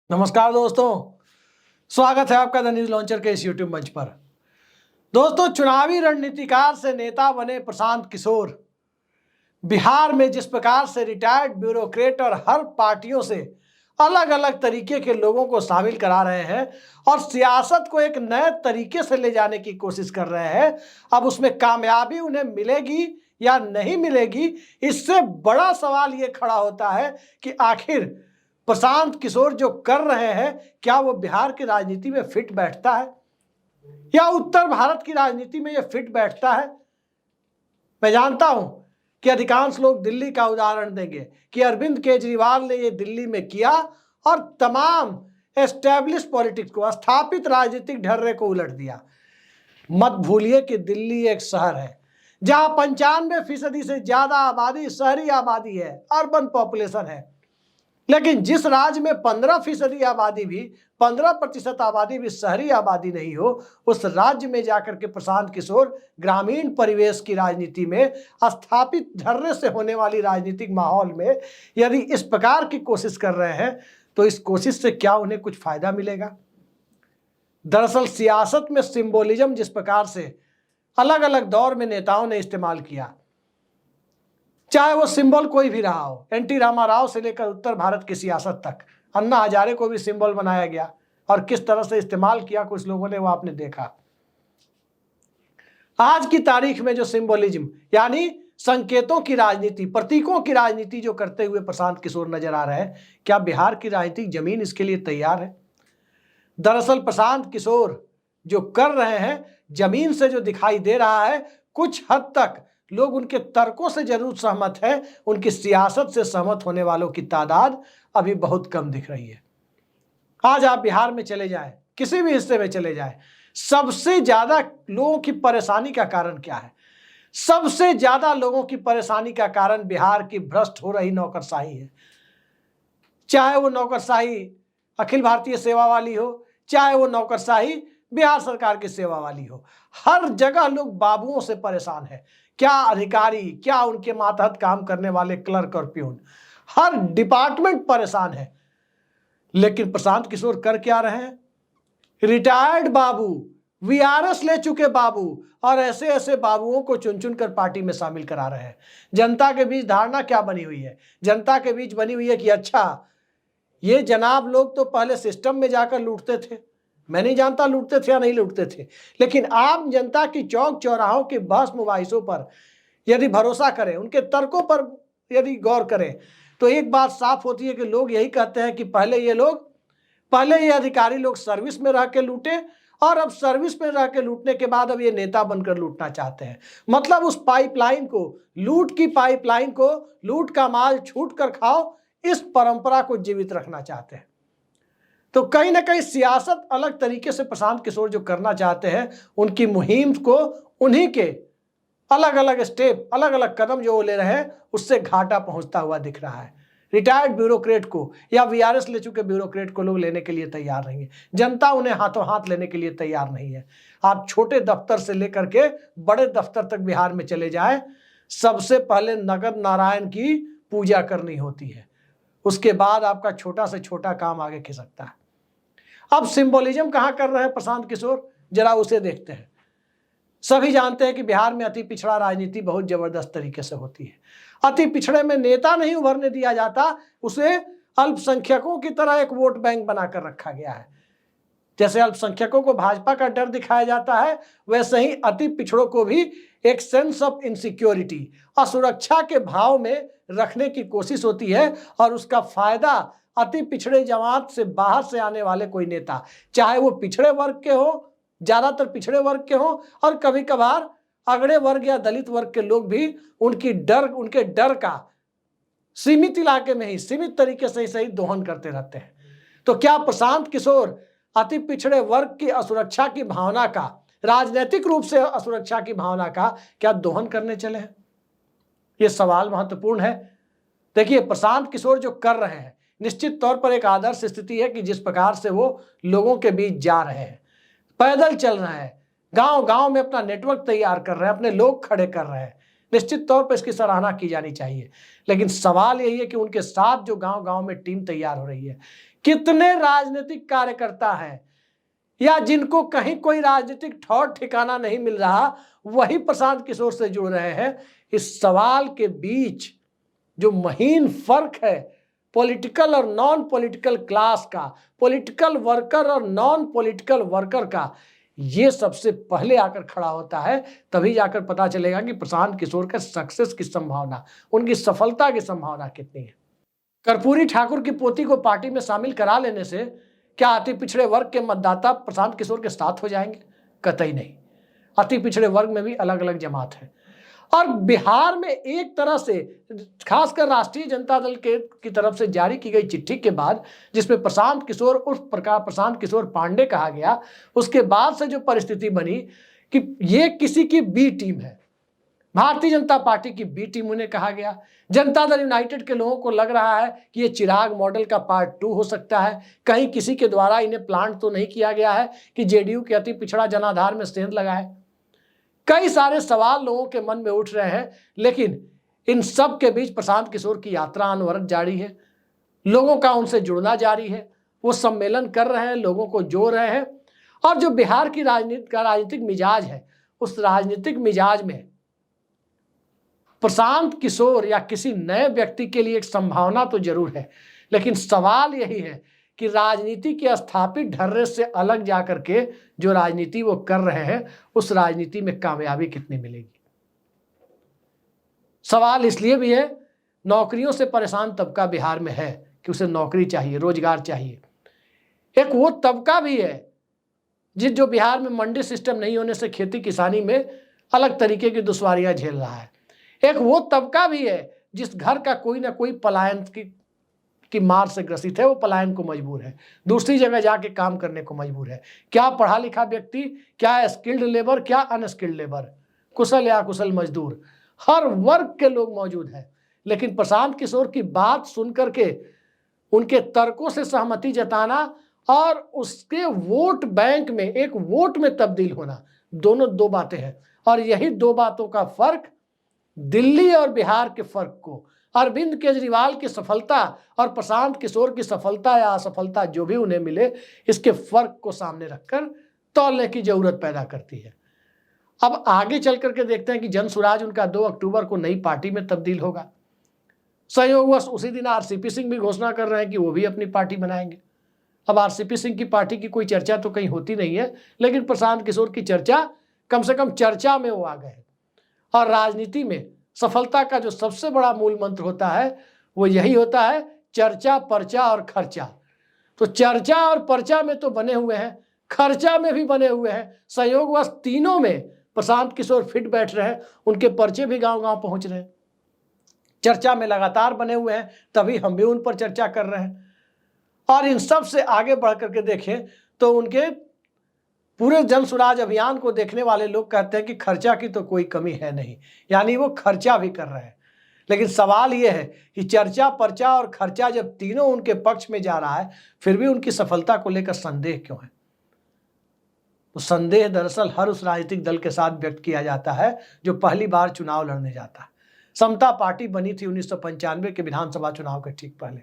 नमस्कार दोस्तों, स्वागत है आपका द न्यूज लॉन्चर के इस यूट्यूब मंच पर। दोस्तों, चुनावी रणनीतिकार से नेता बने प्रशांत किशोर बिहार में जिस प्रकार से रिटायर्ड ब्यूरोक्रेट और हर पार्टियों से अलग अलग तरीके के लोगों को शामिल करा रहे हैं और सियासत को एक नए तरीके से ले जाने की कोशिश कर रहे हैं। अब उसमें कामयाबी उन्हें मिलेगी या नहीं मिलेगी, इससे बड़ा सवाल ये खड़ा होता है कि आखिर प्रशांत किशोर जो कर रहे हैं क्या वो बिहार की राजनीति में फिट बैठता है या उत्तर भारत की राजनीति में ये फिट बैठता है। मैं जानता हूं कि अधिकांश लोग दिल्ली का उदाहरण देंगे कि अरविंद केजरीवाल ने ये दिल्ली में किया और तमाम एस्टैब्लिश पॉलिटिक्स को, स्थापित राजनीतिक ढर्रे को उलट दिया। मत भूलिए कि दिल्ली एक शहर है जहां 95% से ज्यादा आबादी शहरी आबादी है, अर्बन पॉपुलेशन है। लेकिन जिस राज्य में 15% आबादी भी 15% आबादी भी शहरी आबादी नहीं हो, उस राज्य में जाकर के प्रशांत किशोर ग्रामीण परिवेश की राजनीति में, स्थापित ढर्रे से होने वाली राजनीतिक माहौल में यदि इस प्रकार की कोशिश कर रहे हैं तो इस कोशिश से क्या उन्हें कुछ फायदा मिलेगा। दरअसल सियासत में सिंबोलिज्म जिस प्रकार से अलग अलग दौर में नेताओं ने इस्तेमाल किया, चाहे वो सिंबल कोई भी रहा हो, एनटी रामाराव से लेकर उत्तर भारत की सियासत तक, अन्ना हजारे को भी सिंबल बनाया गया और किस तरह से इस्तेमाल किया कुछ लोगों ने, वो आपने देखा। आज की तारीख में जो सिंबलिज्म यानी संकेतों की राजनीति, प्रतीकों की राजनीति जो करते हुए प्रशांत किशोर नजर आ रहे हैं, क्या बिहार की राजनीतिक जमीन इसके लिए तैयार है? दरअसल प्रशांत किशोर जो कर रहे हैं, जमीन से जो दिखाई दे रहा है, कुछ हद तक लोग उनके तर्कों से जरूर सहमत है, उनकी सियासत से सहमत होने वालों की तादाद अभी बहुत कम दिख रही है। आज आप बिहार में चले जाएं, किसी भी हिस्से में चले जाएं, सबसे ज्यादा लोगों की परेशानी का कारण क्या है? सबसे ज्यादा लोगों की परेशानी का कारण बिहार की भ्रष्ट हो रही नौकरशाही है। चाहे वो नौकरशाही अखिल भारतीय सेवा वाली हो, चाहे वो नौकरशाही बिहार सरकार की सेवा वाली हो, हर जगह लोग बाबुओं से परेशान है। क्या अधिकारी, क्या उनके मातहत काम करने वाले क्लर्क और प्यून, हर डिपार्टमेंट परेशान है। लेकिन प्रशांत किशोर कर क्या रहे हैं? रिटायर्ड बाबू, वीआरएस ले चुके बाबू और ऐसे ऐसे बाबुओं को चुन चुन कर पार्टी में शामिल करा रहे हैं। जनता के बीच धारणा क्या बनी हुई है? जनता के बीच बनी हुई है कि अच्छा, ये जनाब लोग तो पहले सिस्टम में जाकर लूटते थे। मैं नहीं जानता लूटते थे या नहीं लूटते थे, लेकिन आम जनता की चौक चौराहों की बहस मुबाहिसों पर यदि भरोसा करें, उनके तर्कों पर यदि गौर करें, तो एक बात साफ होती है कि लोग यही कहते हैं कि पहले ये अधिकारी लोग सर्विस में रह के लूटे और अब सर्विस में रह के लूटने के बाद अब ये नेता बनकर लूटना चाहते हैं। मतलब उस पाइपलाइन को, लूट की पाइपलाइन को, लूट का माल छूट कर खाओ, इस परंपरा को जीवित रखना चाहते हैं। तो कहीं ना कहीं सियासत अलग तरीके से प्रशांत किशोर जो करना चाहते हैं, उनकी मुहिम को, उन्हीं के अलग अलग स्टेप, अलग अलग कदम जो वो ले रहे हैं, उससे घाटा पहुंचता हुआ दिख रहा है। रिटायर्ड ब्यूरोक्रेट को या वीआरएस ले चुके ब्यूरोक्रेट को लोग लेने के लिए तैयार नहीं है। जनता उन्हें हाथों हाथ लेने के लिए तैयार नहीं है। आप छोटे दफ्तर से लेकर के बड़े दफ्तर तक बिहार में चले जाएं, सबसे पहले नगद नारायण की पूजा करनी होती है, उसके बाद आपका छोटा से छोटा काम आगे खिसकता है। अब सिंबोलिज्म कहां कर रहे हैं प्रशांत किशोर, जरा उसे देखते हैं। सभी जानते हैं कि बिहार में अति पिछड़ा राजनीति बहुत जबरदस्त तरीके से होती है। अति पिछड़े में नेता नहीं उभरने दिया जाता, उसे अल्पसंख्यकों की तरह एक वोट बैंक बनाकर रखा गया है। जैसे अल्पसंख्यकों को भाजपा का डर दिखाया जाता है, वैसे ही अति पिछड़ों को भी एक सेंस ऑफ इनसिक्योरिटी, असुरक्षा के भाव में रखने की कोशिश होती है और उसका फायदा अति पिछड़े जमात से बाहर से आने वाले कोई नेता, चाहे वो पिछड़े वर्ग के हो, ज्यादातर पिछड़े वर्ग के हो, और कभी कभार अगड़े वर्ग या दलित वर्ग के लोग भी उनके डर का सीमित इलाके में ही, सीमित तरीके से ही सही दोहन करते रहते हैं। तो क्या प्रशांत किशोर अति पिछड़े वर्ग की असुरक्षा की भावना का, राजनीतिक रूप से असुरक्षा की भावना का क्या दोहन करने चले हैं? यह सवाल महत्वपूर्ण है। देखिए, प्रशांत किशोर जो कर रहे हैं, निश्चित तौर पर एक आदर्श स्थिति है कि जिस प्रकार से वो लोगों के बीच जा रहे हैं, पैदल चल रहे हैं, गांव गांव में अपना नेटवर्क तैयार कर रहे हैं, अपने लोग खड़े कर रहे हैं, निश्चित तौर पर इसकी सराहना की जानी चाहिए। लेकिन सवाल यही है कि उनके साथ जो गांव गांव में टीम तैयार हो रही है, कितने राजनीतिक कार्यकर्ता हैं या जिनको कहीं कोई राजनीतिक ठौर ठिकाना नहीं मिल रहा, वही प्रशांत किशोर से जुड़ रहे हैं। इस सवाल के बीच जो महीन फर्क है पॉलिटिकल और नॉन पॉलिटिकल क्लास का, पॉलिटिकल वर्कर और नॉन पॉलिटिकल वर्कर का, ये सबसे पहले आकर खड़ा होता है। तभी जाकर पता चलेगा कि प्रशांत किशोर के सक्सेस की संभावना, उनकी सफलता की संभावना कितनी है। कर्पूरी ठाकुर की पोती को पार्टी में शामिल करा लेने से क्या अति पिछड़े वर्ग के मतदाता प्रशांत किशोर के साथ हो जाएंगे? कतई नहीं। अति पिछड़े वर्ग में भी अलग अलग जमात है और बिहार में एक तरह से खासकर राष्ट्रीय जनता दल की तरफ से जारी की गई चिट्ठी के बाद, जिसमें प्रशांत किशोर उस प्रकार प्रशांत किशोर पांडे कहा गया, उसके बाद से जो परिस्थिति बनी कि ये किसी की बी टीम है, भारतीय जनता पार्टी की बी टीम उन्हें कहा गया। जनता दल यूनाइटेड के लोगों को लग रहा है कि ये चिराग मॉडल का पार्ट 2 हो सकता है। कहीं किसी के द्वारा इन्हें प्लांट तो नहीं किया गया है कि जेडीयू के अति पिछड़ा जनाधार में सेंध लगाए। कई सारे सवाल लोगों के मन में उठ रहे हैं, लेकिन इन सब के बीच प्रशांत किशोर की यात्रा अनवरत जारी है। लोगों का उनसे जुड़ना जारी है, वो सम्मेलन कर रहे हैं, लोगों को जोड़ रहे हैं। और जो बिहार की राजनीतिक मिजाज है, उस राजनीतिक मिजाज में प्रशांत किशोर या किसी नए व्यक्ति के लिए एक संभावना तो जरूर है, लेकिन सवाल यही है कि राजनीति के स्थापित ढर्रे से अलग जाकर के जो राजनीति वो कर रहे हैं, उस राजनीति में कामयाबी कितनी मिलेगी। सवाल इसलिए भी है, नौकरियों से परेशान तबका बिहार में है कि उसे नौकरी चाहिए, रोजगार चाहिए। एक वो तबका भी है जो बिहार में मंडी सिस्टम नहीं होने से खेती किसानी में अलग तरीके की दुश्वारियां झेल रहा है। एक वो तबका भी है जिस घर का कोई ना कोई पलायन की मार से ग्रसित है, वो पलायन को मजबूर है, दूसरी जगह जाके काम करने को मजबूर है। क्या पढ़ा लिखा व्यक्ति, क्या स्किल्ड लेबर, क्या अनस्किल्ड लेबर, कुशल या कुशल मजदूर, हर वर्ग के लोग मौजूद हैं। लेकिन प्रशांत किशोर की बात सुन करके उनके तर्कों से सहमति जताना और उसके वोट बैंक में एक वोट में तब्दील होना, दोनों दो बातें हैं। और यही दो बातों का फर्क दिल्ली और बिहार के फर्क को, अरविंद केजरीवाल की सफलता और प्रशांत किशोर की सफलता या असफलता जो भी उन्हें मिले, इसके फर्क को सामने रखकर तौलने की जरूरत पैदा करती है। अब आगे चल करके देखते हैं कि जन सुराज उनका 2 अक्टूबर को नई पार्टी में तब्दील होगा। संयोगवश उसी दिन आरसीपी सिंह भी घोषणा कर रहे हैं कि वो भी अपनी पार्टी बनाएंगे। अब आरसीपी सिंह की पार्टी की कोई चर्चा तो कहीं होती नहीं है, लेकिन प्रशांत किशोर की चर्चा, कम से कम चर्चा में वो आ गए। और राजनीति में सफलता का जो सबसे बड़ा मूल मंत्र होता है, वो यही होता है, चर्चा, पर्चा और खर्चा। तो चर्चा और पर्चा में तो बने हुए हैं, खर्चा में भी बने हुए हैं। संयोगवश तीनों में प्रशांत किशोर फिट बैठ रहे हैं, उनके पर्चे भी गांव गांव पहुंच रहे हैं। चर्चा में लगातार बने हुए हैं, तभी हम भी उन पर चर्चा कर रहे हैं। और इन सब से आगे बढ़ करके देखें तो उनके पूरे जन सुराज अभियान को देखने वाले लोग कहते हैं कि खर्चा की तो कोई कमी है नहीं, यानी वो खर्चा भी कर रहे हैं। लेकिन सवाल ये है कि चर्चा, पर्चा और खर्चा जब तीनों उनके पक्ष में जा रहा है, फिर भी उनकी सफलता को लेकर संदेह क्यों है? तो संदेह दरअसल हर उस राजनीतिक दल के साथ व्यक्त किया जाता है जो पहली बार चुनाव लड़ने जाता है। समता पार्टी बनी थी 1995 के विधानसभा चुनाव के ठीक पहले,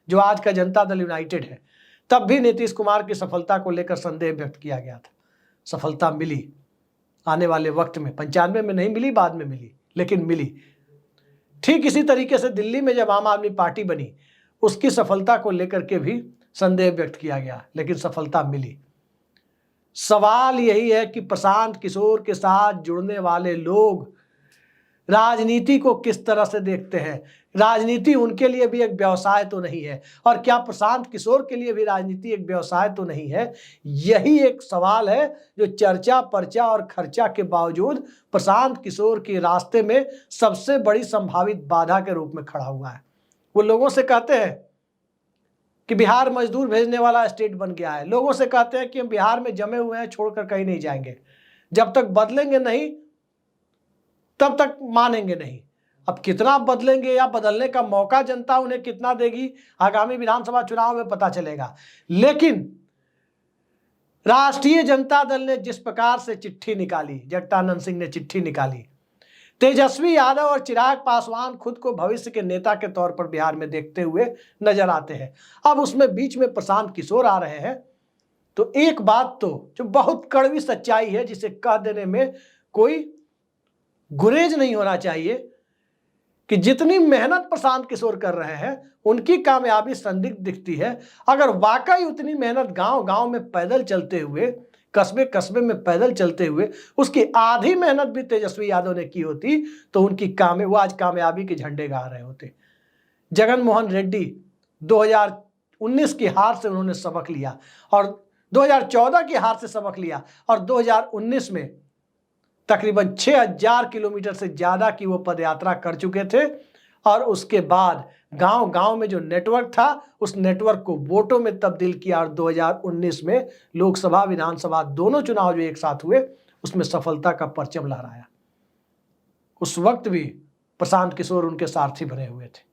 जो आज का जनता दल यूनाइटेड है। तब भी नीतीश कुमार की सफलता को लेकर संदेह व्यक्त किया गया था। सफलता मिली आने वाले वक्त में, 95 में नहीं मिली, बाद में मिली, लेकिन मिली। ठीक इसी तरीके से दिल्ली में जब आम आदमी पार्टी बनी, उसकी सफलता को लेकर के भी संदेह व्यक्त किया गया, लेकिन सफलता मिली। सवाल यही है कि प्रशांत किशोर के साथ जुड़ने वाले लोग राजनीति को किस तरह से देखते हैं। राजनीति उनके लिए भी एक व्यवसाय तो नहीं है, और क्या प्रशांत किशोर के लिए भी राजनीति एक व्यवसाय तो नहीं है? यही एक सवाल है जो चर्चा, पर्चा और खर्चा के बावजूद प्रशांत किशोर के रास्ते में सबसे बड़ी संभावित बाधा के रूप में खड़ा हुआ है। वो लोगों से कहते हैं कि बिहार मजदूर भेजने वाला स्टेट बन गया है, लोगों से कहते हैं कि हम बिहार में जमे हुए हैं, छोड़कर कहीं नहीं जाएंगे, जब तक बदलेंगे नहीं तब तक मानेंगे नहीं। अब कितना बदलेंगे या बदलने का मौका जनता उन्हें कितना देगी, आगामी विधानसभा चुनाव में पता चलेगा। लेकिन राष्ट्रीय जनता दल ने जिस प्रकार से चिट्ठी निकाली, जगदानंद सिंह ने चिट्ठी निकाली, तेजस्वी यादव और चिराग पासवान खुद को भविष्य के नेता के तौर पर बिहार में देखते हुए नजर आते हैं। अब उसमें बीच में प्रशांत किशोर आ रहे हैं। तो एक बात तो जो बहुत कड़वी सच्चाई है, जिसे कह देने में कोई गुरेज नहीं होना चाहिए, कि जितनी मेहनत प्रशांत किशोर कर रहे हैं उनकी कामयाबी संदिग्ध दिखती है। अगर वाकई उतनी मेहनत गांव गांव में पैदल चलते हुए, कस्बे कस्बे में पैदल चलते हुए उसकी आधी मेहनत भी तेजस्वी यादव ने की होती तो वो आज कामयाबी के झंडे गाड़ रहे होते। जगन मोहन रेड्डी 2019 की हार से उन्होंने सबक लिया और 2014 की हार से सबक लिया और 2019 में तकरीबन 6000 किलोमीटर से ज्यादा की वो पदयात्रा कर चुके थे और उसके बाद गांव गांव में जो नेटवर्क था उस नेटवर्क को वोटों में तब्दील किया और 2019 में लोकसभा विधानसभा दोनों चुनाव जो एक साथ हुए उसमें सफलता का परचम लहराया। उस वक्त भी प्रशांत किशोर उनके सारथी बने हुए थे।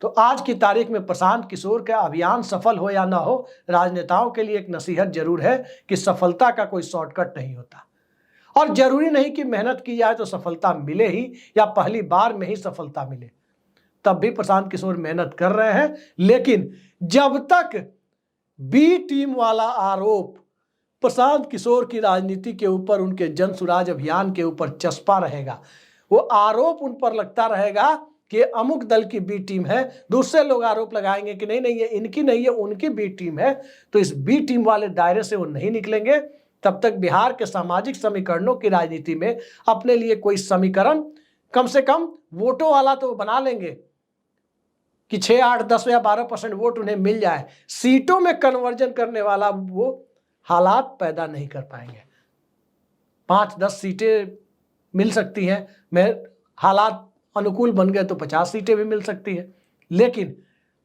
तो आज की तारीख में प्रशांत किशोर का अभियान सफल हो या ना हो, राजनेताओं के लिए एक नसीहत जरूर है कि सफलता का कोई शॉर्टकट नहीं होता और जरूरी नहीं कि मेहनत की जाए तो सफलता मिले ही या पहली बार में ही सफलता मिले। तब भी प्रशांत किशोर मेहनत कर रहे हैं, लेकिन जब तक बी टीम वाला आरोप प्रशांत किशोर की राजनीति के ऊपर, उनके जन सुराज अभियान के ऊपर चस्पा रहेगा, वो आरोप उन पर लगता रहेगा कि अमुक दल की बी टीम है, दूसरे लोग आरोप लगाएंगे कि नहीं नहीं ये इनकी नहीं है उनकी बी टीम है, तो इस बी टीम वाले दायरे से वो नहीं निकलेंगे। तब तक बिहार के सामाजिक समीकरणों की राजनीति में अपने लिए कोई समीकरण कम से कम वोटों वाला तो बना लेंगे कि 6, 8, 10 या 12% वोट उन्हें मिल जाए, सीटों में कन्वर्जन करने वाला वो हालात पैदा नहीं कर पाएंगे। 5-10 सीटें मिल सकती हैं, मैं हालात अनुकूल बन गए तो 50 सीटें भी मिल सकती है। लेकिन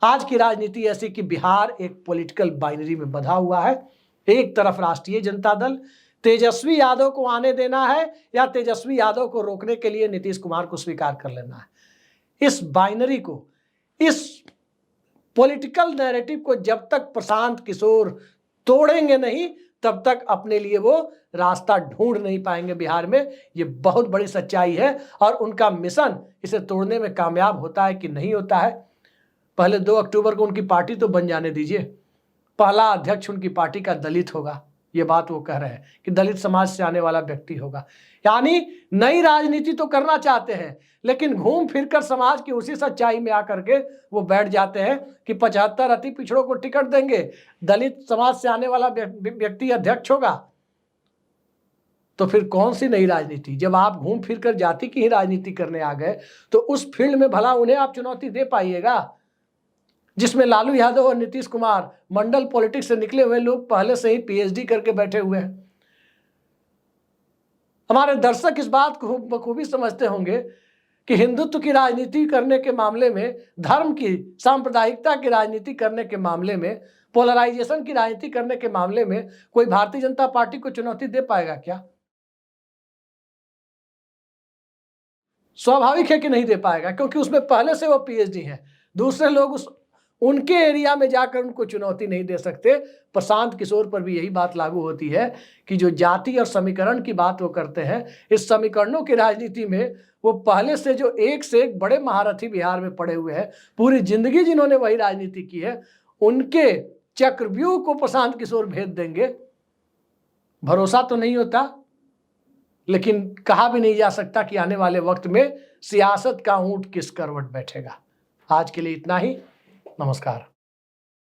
आज की राजनीति ऐसी कि बिहार एक पॉलिटिकल बाइनरी में बंधा हुआ है। एक तरफ राष्ट्रीय जनता दल, तेजस्वी यादव को आने देना है या तेजस्वी यादव को रोकने के लिए नीतीश कुमार को स्वीकार कर लेना है। इस बाइनरी को, इस पॉलिटिकल नैरेटिव को जब तक प्रशांत किशोर तोड़ेंगे नहीं तब तक अपने लिए वो रास्ता ढूंढ नहीं पाएंगे बिहार में। ये बहुत बड़ी सच्चाई है और उनका मिशन इसे तोड़ने में कामयाब होता है कि नहीं होता है। पहले 2 अक्टूबर को उनकी पार्टी तो बन जाने दीजिए। पहला अध्यक्ष उनकी पार्टी का दलित होगा, ये बात वो कह रहे हैं कि दलित समाज से आने वाला व्यक्ति होगा। यानी नई राजनीति तो करना चाहते हैं, लेकिन घूम फिरकर समाज की उसी सच्चाई में आकर के वो बैठ जाते हैं कि 75 अति पिछड़ों को टिकट देंगे, दलित समाज से आने वाला व्यक्ति अध्यक्ष होगा। तो फिर कौन सी नई राजनीति? जब आप घूम फिरकर जाति की ही राजनीति करने आ गए तो उस फील्ड में भला उन्हें आप चुनौती दे पाइएगा जिसमें लालू यादव और नीतीश कुमार मंडल पॉलिटिक्स से निकले हुए लोग पहले से ही पीएचडी करके बैठे हुए हैं। हमारे दर्शक इस बात को बखूबी समझते होंगे कि हिंदुत्व की राजनीति करने के मामले में, धर्म की, सांप्रदायिकता की राजनीति करने के मामले में, पोलराइजेशन की राजनीति करने के मामले में कोई भारतीय जनता पार्टी को चुनौती दे पाएगा क्या? स्वाभाविक है कि नहीं दे पाएगा, क्योंकि उसमें पहले से वो पीएचडी हैं। दूसरे लोग उनके एरिया में जाकर उनको चुनौती नहीं दे सकते। प्रशांत किशोर पर भी यही बात लागू होती है कि जो जाति और समीकरण की बात वो करते हैं, इस समीकरणों की राजनीति में वो पहले से जो एक से एक बड़े महारथी बिहार में पड़े हुए हैं, पूरी जिंदगी जिन्होंने वही राजनीति की है, उनके चक्रव्यूह को प्रशांत किशोर भेद देंगे। भरोसा तो नहीं होता, लेकिन कहा भी नहीं जा सकता कि आने वाले वक्त में सियासत का ऊंट किस करवट बैठेगा। आज के लिए इतना ही। नमस्कार।